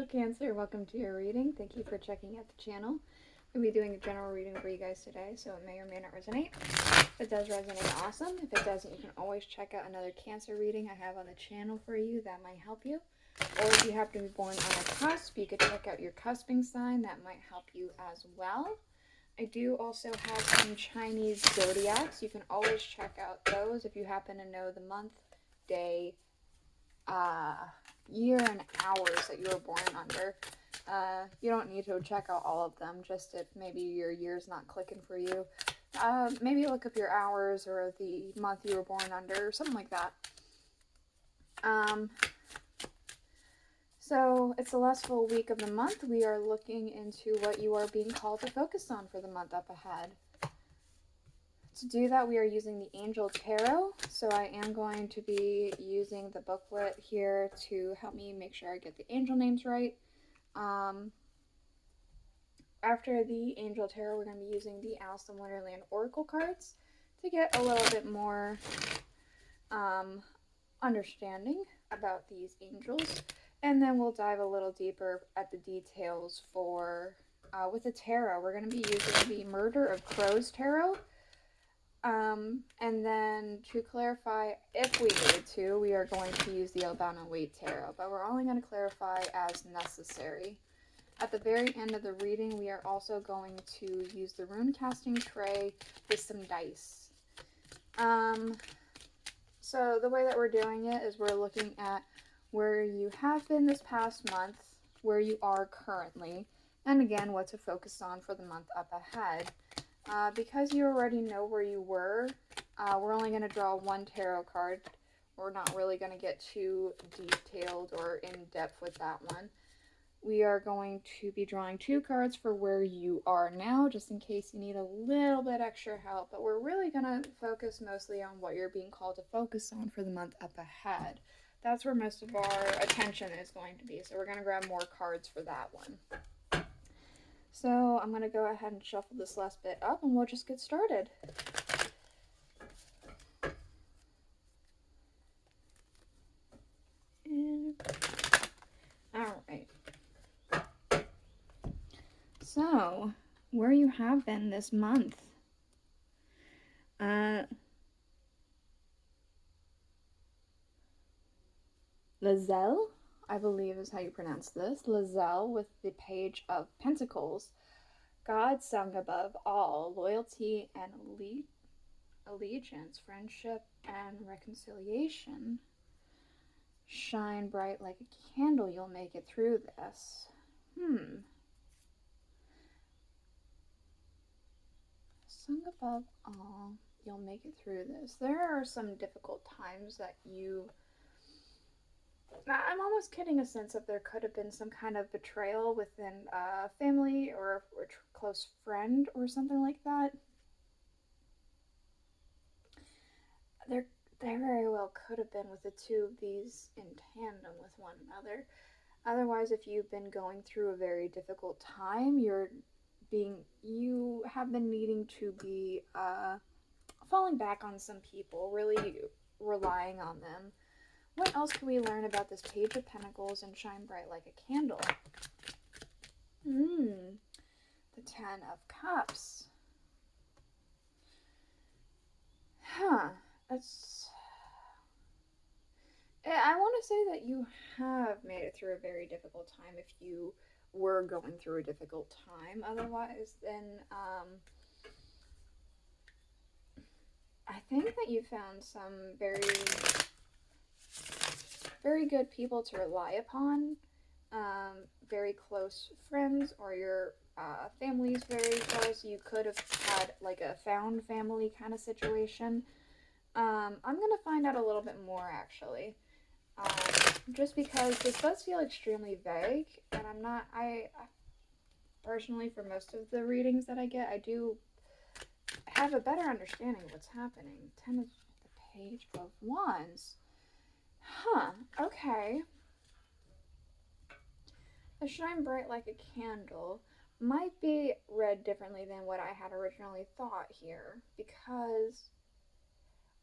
Hello Cancer, welcome to your reading. Thank you for checking out the channel. We'll be doing a general reading for you guys today, so it may or may not resonate. If it does resonate, awesome. If it doesn't, you can always check out another Cancer reading I have on the channel for you that might help you. Or if you happen to be born on a cusp, you could check out your cusping sign. That might help you as well. I do also have some Chinese zodiacs. You can always check out those if you happen to know the month, day, year, and hours that you were born under. You don't need to check out all of them, just if maybe your year's not clicking for you. Maybe look up your hours or the month you were born under, or something like that. So it's the last full week of the month. We are looking into what you are being called to focus on for the month up ahead. To do that, we are using the Angel Tarot. So I am going to be using the booklet here to help me make sure I get the angel names right. After the Angel Tarot, we're going to be using the Alice in Wonderland Oracle cards to get a little bit more understanding about these angels. And then we'll dive a little deeper at the details for, with the tarot, we're going to be using the Murder of Crows Tarot. And then to clarify, if we need to, we are going to use the Albano-Waite Tarot, but we're only going to clarify as necessary. At the very end of the reading, we are also going to use the rune casting tray with some dice. So the way that we're doing it is we're looking at where you have been this past month, where you are currently, and again, what to focus on for the month up ahead. Because you already know where you were, we're only going to draw one tarot card. We're not really going to get too detailed or in-depth with that one. We are going to be drawing two cards for where you are now, just in case you need a little bit extra help. But we're really going to focus mostly on what you're being called to focus on for the month up ahead. That's where most of our attention is going to be. So we're going to grab more cards for that one. So I'm going to go ahead and shuffle this last bit up and we'll just get started. Alright. So, where you have been this month. Lizelle, I believe is how you pronounce this. Lizelle with the Page of Pentacles. God sung above all, loyalty and allegiance, friendship and reconciliation. Shine bright like a candle, you'll make it through this. Sung above all, you'll make it through this. There are some difficult times that I'm almost getting a sense that there could have been some kind of betrayal within a family or a close friend or something like that. There very well could have been with the two of these in tandem with one another. Otherwise, if you've been going through a very difficult time, you have been needing to be falling back on some people, really relying on them. What else can we learn about this Page of Pentacles and Shine Bright Like a Candle? The Ten of Cups. I want to say that you have made it through a very difficult time if you were going through a difficult time. Otherwise, then I think that you found some very, very good people to rely upon. Very close friends, or your family's very close. You could have had like a found family kind of situation. I'm going to find out a little bit more actually. Just because this does feel extremely vague, and I personally, for most of the readings that I get, I do have a better understanding of what's happening. Ten of the Page of Wands. Okay. The Shine Bright Like a Candle might be read differently than what I had originally thought here, because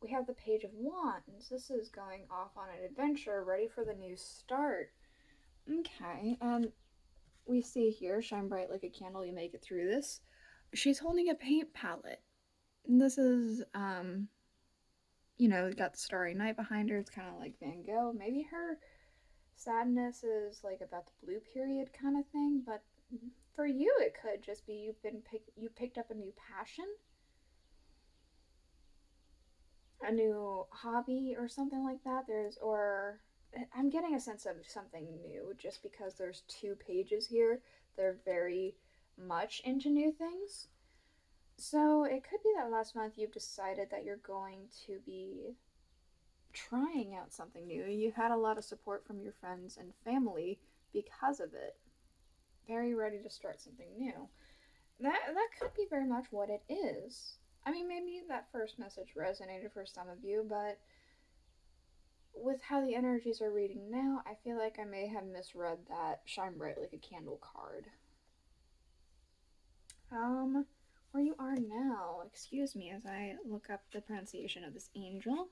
we have the Page of Wands. This is going off on an adventure, ready for the new start. Okay, and we see here, shine bright like a candle, you make it through this. She's holding a paint palette. And this is, got the Starry Night behind her. It's kind of like Van Gogh. Maybe her sadness is like about the blue period kind of thing, but for you, it could just be you picked up a new passion, a new hobby, or something like that. I'm getting a sense of something new just because there's 2 pages here. They're very much into new things. So it could be that last month you've decided that you're going to be trying out something new. You had a lot of support from your friends and family because of it. Very ready to start something new. That could be very much what it is. I mean, maybe that first message resonated for some of you, but with how the energies are reading now, I feel like I may have misread that shine bright like a candle card. Where you are now, excuse me as I look up the pronunciation of this angel.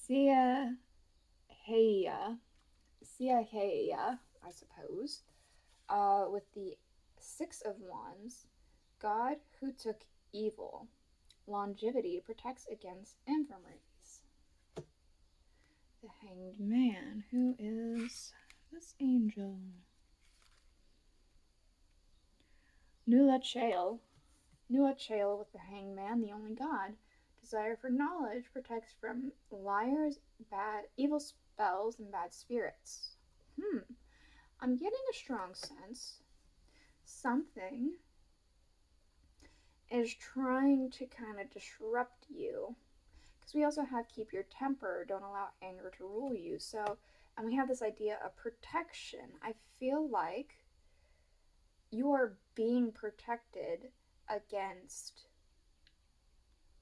Sia Heya, I suppose. With the 6 of Wands, God who took evil. Longevity protects against infirmities. The Hanged Man, who is this angel? Nula Chael with the Hanged Man, the only God. Desire for knowledge protects from liars, evil spells, and bad spirits. I'm getting a strong sense something is trying to kind of disrupt you. Because we also have keep your temper, don't allow anger to rule you. So, and we have this idea of protection. I feel like you are being protected against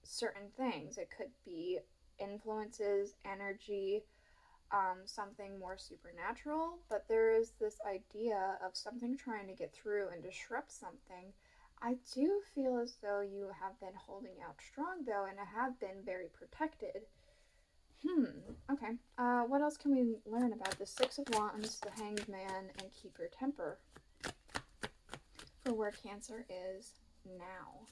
certain things. It could be influences, energy, something more supernatural, but there is this idea of something trying to get through and disrupt something. I do feel as though you have been holding out strong, though, and have been very protected. Okay. What else can we learn about the 6 of Wands, the Hanged Man, and keep your temper? For where Cancer is now.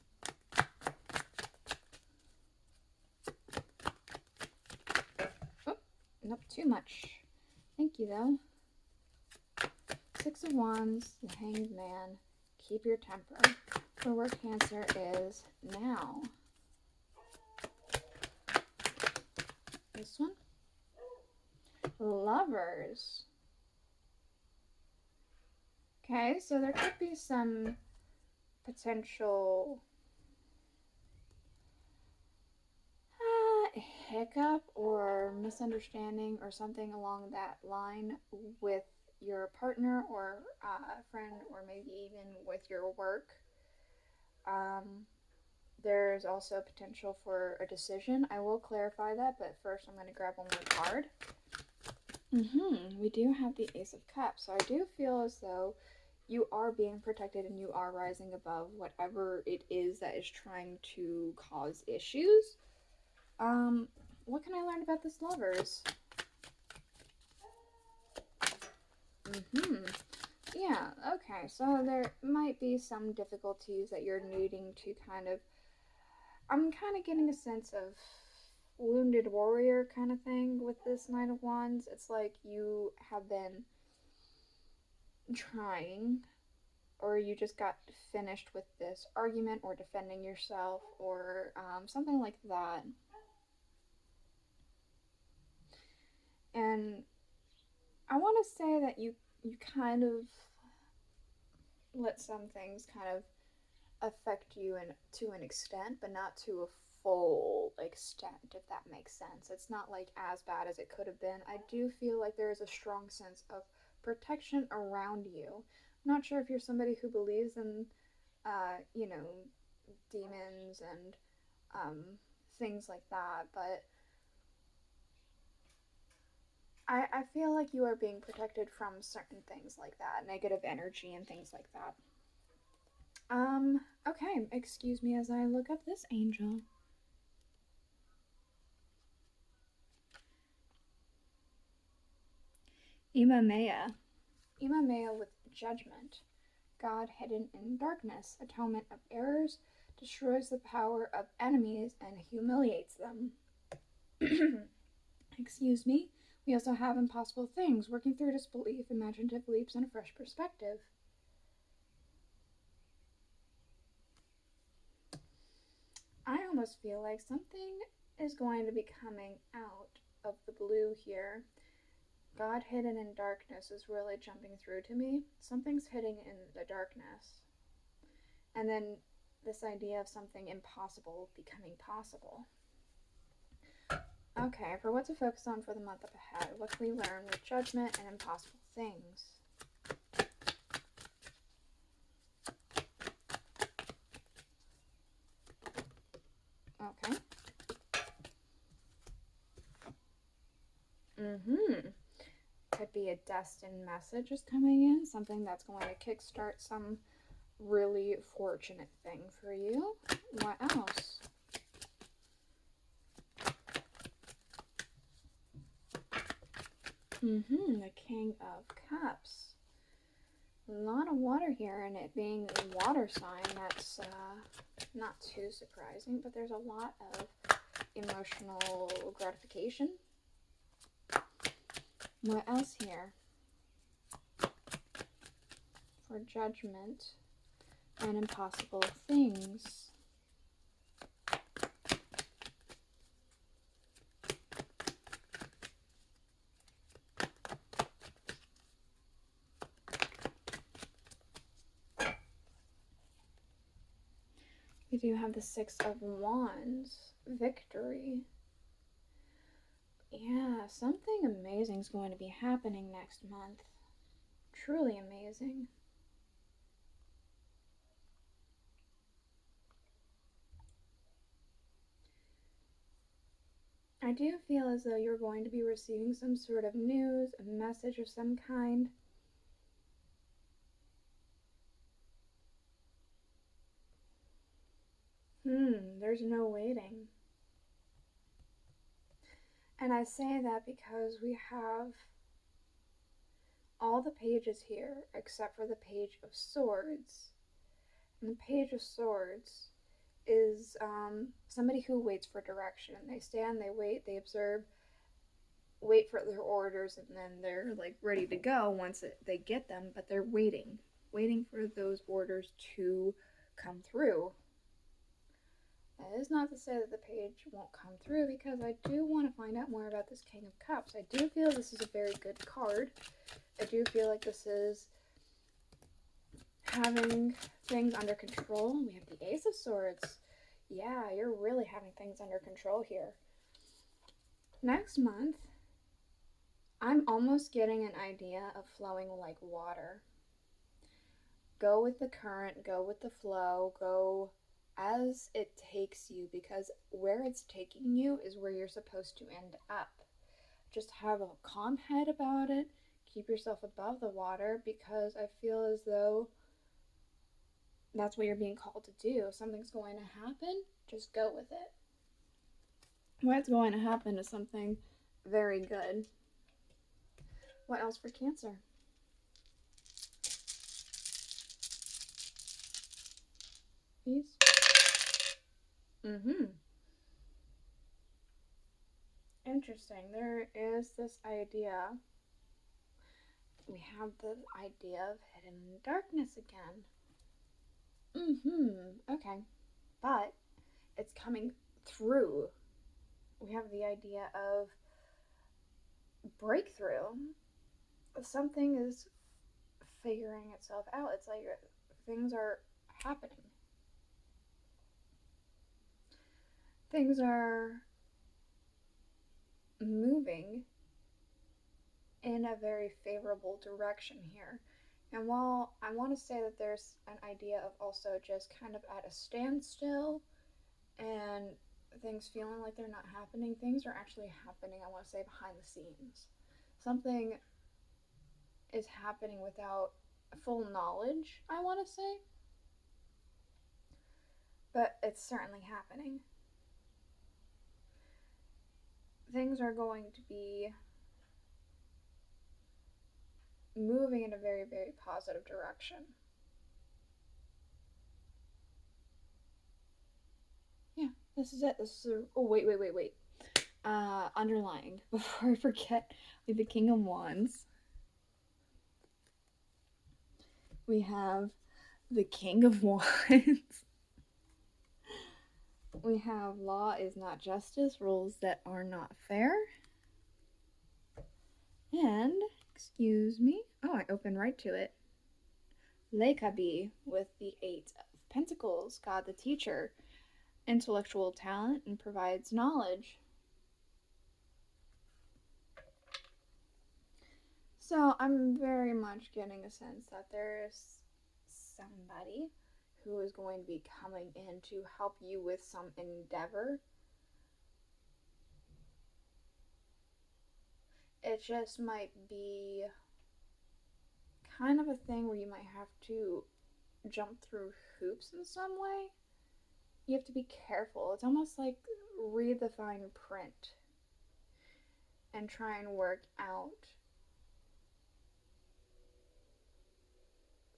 Oh, nope, too much. Thank you, though. 6 of Wands, the Hanged Man, keep your temper. For where Cancer is now. This one. Lovers. Okay, so there could be some potential hiccup or misunderstanding or something along that line with your partner or friend, or maybe even with your work. There's also potential for a decision. I will clarify that, but first I'm going to grab one more card. We do have the Ace of Cups, so I do feel as though you are being protected and you are rising above whatever it is that is trying to cause issues. What can I learn about this Lovers? Yeah, okay, so there might be some difficulties that you're needing to I'm kind of getting a sense of wounded warrior kind of thing with this Knight of Wands. It's like you have been trying, or you just got finished with this argument or defending yourself or something like that. And I want to say that you kind of let some things kind of affect you to an extent, but not to a full extent, if that makes sense. It's not like as bad as it could have been. I do feel like there is a strong sense of protection around you. I'm not sure if you're somebody who believes in, demons and things like that, but I feel like you are being protected from certain things like that, negative energy and things like that. Okay, excuse me as I look up this angel. Imamea. Imamea with judgment. God hidden in darkness. Atonement of errors. Destroys the power of enemies and humiliates them. Excuse me. We also have impossible things. Working through disbelief. Imaginative leaps and a fresh perspective. I almost feel like something is going to be coming out of the blue here. God hidden in darkness is really jumping through to me. Something's hidden in the darkness. And then this idea of something impossible becoming possible. Okay, for what to focus on for the month up ahead, what can we learn with judgment and impossible things? Okay. Could be a destined message is coming in, something that's going to kickstart some really fortunate thing for you. What else? The King of Cups. A lot of water here, and it being a water sign, that's not too surprising, but there's a lot of emotional gratification. What else here? For judgment and impossible things. We do have the Six of Wands, victory. Yeah, something amazing is going to be happening next month. Truly amazing. I do feel as though you're going to be receiving some sort of news, a message of some kind. There's no waiting. And I say that because we have all the pages here except for the Page of Swords. And the Page of Swords is somebody who waits for direction. They stand, they wait, they observe, wait for their orders, and then they're like ready to go once they get them, but they're waiting for those orders to come through. That is not to say that the page won't come through, because I do want to find out more about this King of Cups. I do feel this is a very good card. I do feel like this is having things under control. We have the Ace of Swords. Yeah, you're really having things under control here. Next month, I'm almost getting an idea of flowing like water. Go with the current, go with the flow, go as it takes you, because where it's taking you is where you're supposed to end up. Just have a calm head about it. Keep yourself above the water, because I feel as though that's what you're being called to do. If something's going to happen, just go with it. What's going to happen is something very good. What else for Cancer? Peace. Interesting. There is this idea. We have the idea of hidden darkness again. Okay. But it's coming through. We have the idea of breakthrough. Something is figuring itself out. It's like things are happening. Things are moving in a very favorable direction here. And while I want to say that there's an idea of also just kind of at a standstill and things feeling like they're not happening, things are actually happening, I want to say, behind the scenes. Something is happening without full knowledge, I want to say. But it's certainly happening. Things are going to be positive direction. Yeah, this is it. This is oh, wait. Underlying, before I forget, we have the King of Wands. We have the King of Wands. We have law is not justice, rules that are not fair. And, excuse me, oh, I opened right to it. Lekabi with the Eight of Pentacles, God the teacher, intellectual talent, and provides knowledge. So I'm very much getting a sense that there's somebody who is going to be coming in to help you with some endeavor. It just might be kind of a thing where you might have to jump through hoops in some way. You have to be careful. It's almost like read the fine print and try and work out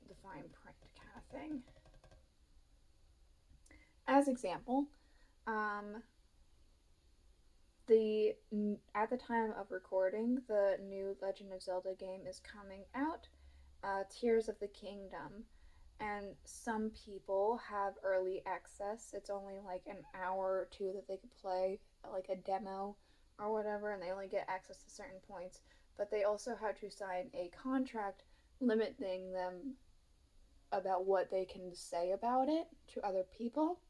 the fine print kind of thing. As example, at the time of recording, the new Legend of Zelda game is coming out, Tears of the Kingdom, and some people have early access. It's only like an hour or two that they could play, like a demo or whatever, and they only get access to certain points, but they also have to sign a contract limiting them about what they can say about it to other people.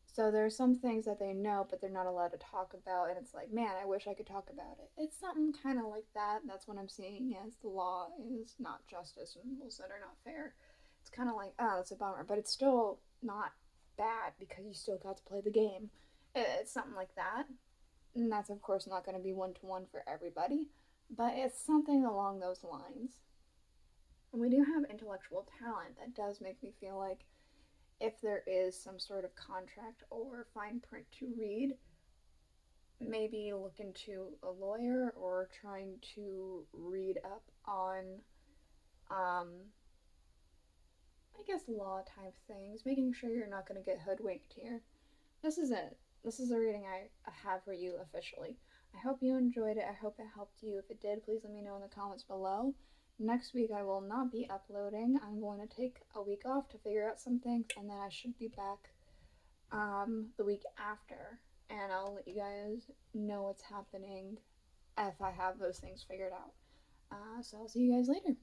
So there's some things that they know, but they're not allowed to talk about, and it's like, man, I wish I could talk about it. It's something kind of like that. That's what I'm seeing as the law is not justice and rules that are not fair. It's kind of like, oh, it's a bummer, but it's still not bad because you still got to play the game. It's something like that. And that's, of course, not going to be one-to-one for everybody, but it's something along those lines. And we do have intellectual talent. That does make me feel like if there is some sort of contract or fine print to read, maybe look into a lawyer or trying to read up on, I guess, law type things, making sure you're not going to get hoodwinked here. This is it. This is the reading I have for you officially. I hope you enjoyed it. I hope it helped you. If it did, please let me know in the comments below. Next week I will not be uploading. I'm going to take a week off to figure out some things, and then I should be back the week after, and I'll let you guys know what's happening if I have those things figured out. So I'll see you guys later.